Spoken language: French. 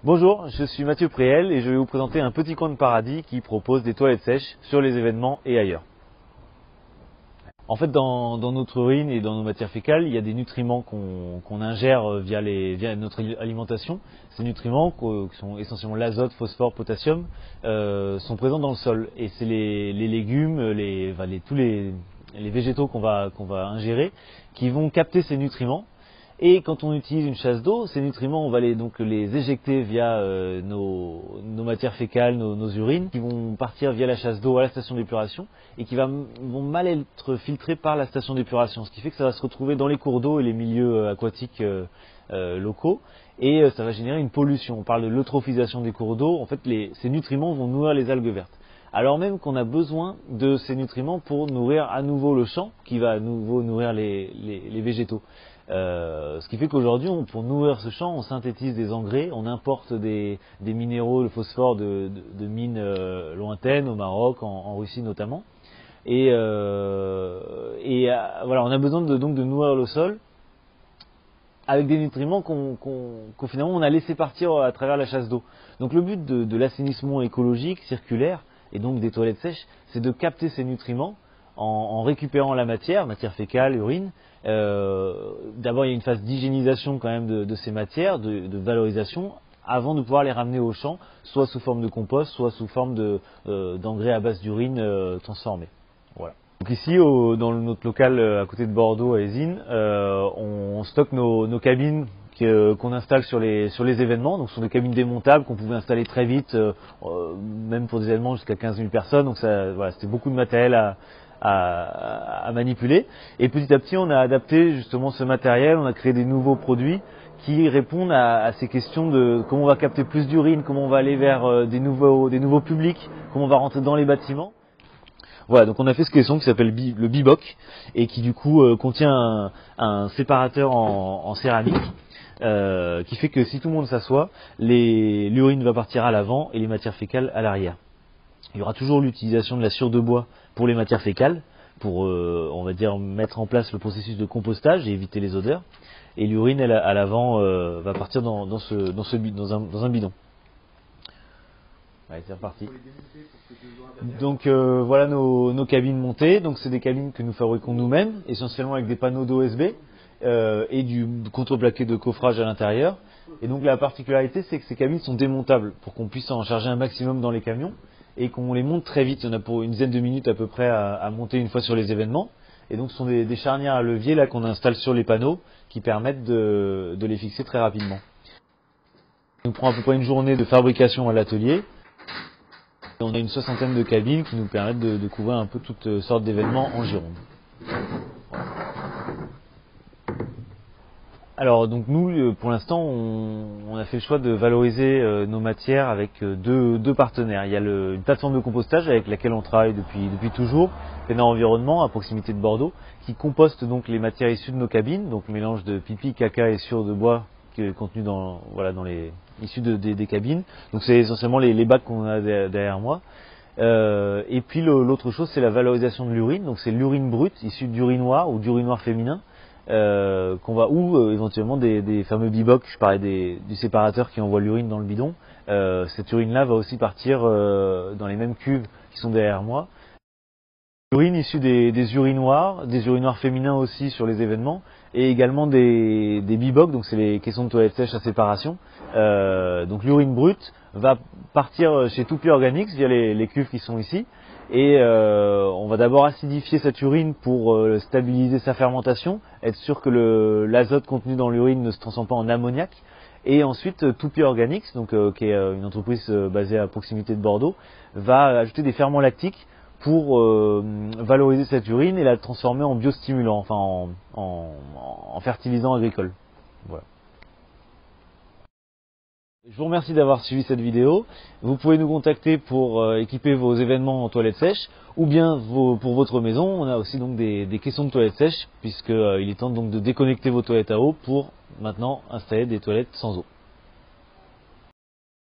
Bonjour, je suis Mathieu Préel et je vais vous présenter un petit coin de paradis qui propose des toilettes sèches sur les événements et ailleurs. En fait, dans notre urine et dans nos matières fécales, il y a des nutriments qu'on ingère via notre alimentation. Ces nutriments, qui sont essentiellement l'azote, phosphore, potassium, sont présents dans le sol. Et c'est les légumes, tous les végétaux qu'on va ingérer qui vont capter ces nutriments. Et quand on utilise une chasse d'eau, ces nutriments, on va les éjecter via nos matières fécales, nos urines, qui vont partir via la chasse d'eau à la station d'épuration et qui vont mal être filtrés par la station d'épuration. Ce qui fait que ça va se retrouver dans les cours d'eau et les milieux aquatiques locaux et ça va générer une pollution. On parle de l'eutrophisation des cours d'eau. En fait, ces nutriments vont nourrir les algues vertes. Alors même qu'on a besoin de ces nutriments pour nourrir à nouveau le champ, qui va à nouveau nourrir les végétaux. Ce qui fait qu'aujourd'hui, pour nourrir ce champ, on synthétise des engrais, on importe des minéraux, le phosphore de mines lointaines, au Maroc, en Russie notamment. Et voilà, on a besoin donc de nourrir le sol avec des nutriments qu'on finalement on a laissé partir à travers la chasse d'eau. Donc le but de l'assainissement écologique, circulaire, et donc des toilettes sèches, c'est de capter ces nutriments en récupérant la matière fécale, urine. D'abord il y a une phase d'hygiénisation quand même de ces matières, de valorisation, avant de pouvoir les ramener au champ, soit sous forme de compost, soit sous forme d'engrais à base d'urine transformés. Voilà. Donc ici, dans notre local à côté de Bordeaux, à Ézines, on stocke nos cabines qu'on installe sur les événements. Donc ce sont des cabines démontables qu'on pouvait installer très vite, même pour des événements jusqu'à 15 000 personnes. Donc voilà, c'était beaucoup de matériel à manipuler. Et petit à petit, on a adapté justement ce matériel, on a créé des nouveaux produits qui répondent à ces questions de comment on va capter plus d'urine, comment on va aller vers des nouveaux publics, comment on va rentrer dans les bâtiments. Voilà, donc on a fait ce caisson qui s'appelle le Biboc et qui du coup contient un séparateur en céramique qui fait que si tout le monde s'assoit, l'urine va partir à l'avant et les matières fécales à l'arrière. Il y aura toujours l'utilisation de la sciure de bois pour les matières fécales, pour on va dire mettre en place le processus de compostage et éviter les odeurs. Et l'urine à l'avant va partir dans un bidon. Allez, c'est reparti. Donc voilà nos cabines montées. Donc c'est des cabines que nous fabriquons nous-mêmes, essentiellement avec des panneaux d'OSB et du contreplaqué de coffrage à l'intérieur. Et donc la particularité, c'est que ces cabines sont démontables pour qu'on puisse en charger un maximum dans les camions et qu'on les monte très vite. Il y en a pour une dizaine de minutes à peu près à monter une fois sur les événements. Et donc ce sont des charnières à levier là qu'on installe sur les panneaux qui permettent de les fixer très rapidement. Ça nous prend à peu près une journée de fabrication à l'atelier. On a une 60aine de cabines qui nous permettent de couvrir un peu toutes sortes d'événements en Gironde. Alors donc nous, pour l'instant, on a fait le choix de valoriser nos matières avec deux partenaires. Il y a une plateforme de compostage avec laquelle on travaille depuis toujours, Pénard Environnement à proximité de Bordeaux, qui composte donc les matières issues de nos cabines, donc mélange de pipi, caca et sciure de bois qui est contenu issus des cabines. Donc c'est essentiellement les bacs qu'on a derrière moi. Et puis l'autre chose, c'est la valorisation de l'urine. Donc c'est l'urine brute issue d'urinoir ou d'urinoir féminin. Éventuellement des fameux bibocs, je parlais du séparateur qui envoie l'urine dans le bidon. Cette urine-là va aussi partir dans les mêmes cuves qui sont derrière moi. L'urine issue des urinoirs féminins aussi sur les événements, et également des bibocs, donc c'est les caissons de toilettes sèches à séparation. Donc l'urine brute va partir chez Toupie Organics via les cuves qui sont ici. Et on va d'abord acidifier cette urine pour stabiliser sa fermentation, être sûr que l'azote contenu dans l'urine ne se transforme pas en ammoniac. Et ensuite, Toupie Organics, qui est une entreprise basée à proximité de Bordeaux, va ajouter des ferments lactiques pour valoriser cette urine et la transformer en biostimulant, enfin en fertilisant agricole. Voilà. Je vous remercie d'avoir suivi cette vidéo. Vous pouvez nous contacter pour équiper vos événements en toilettes sèches ou bien pour votre maison. On a aussi donc des caissons de toilettes sèches puisqu'il est temps donc de déconnecter vos toilettes à eau pour maintenant installer des toilettes sans eau.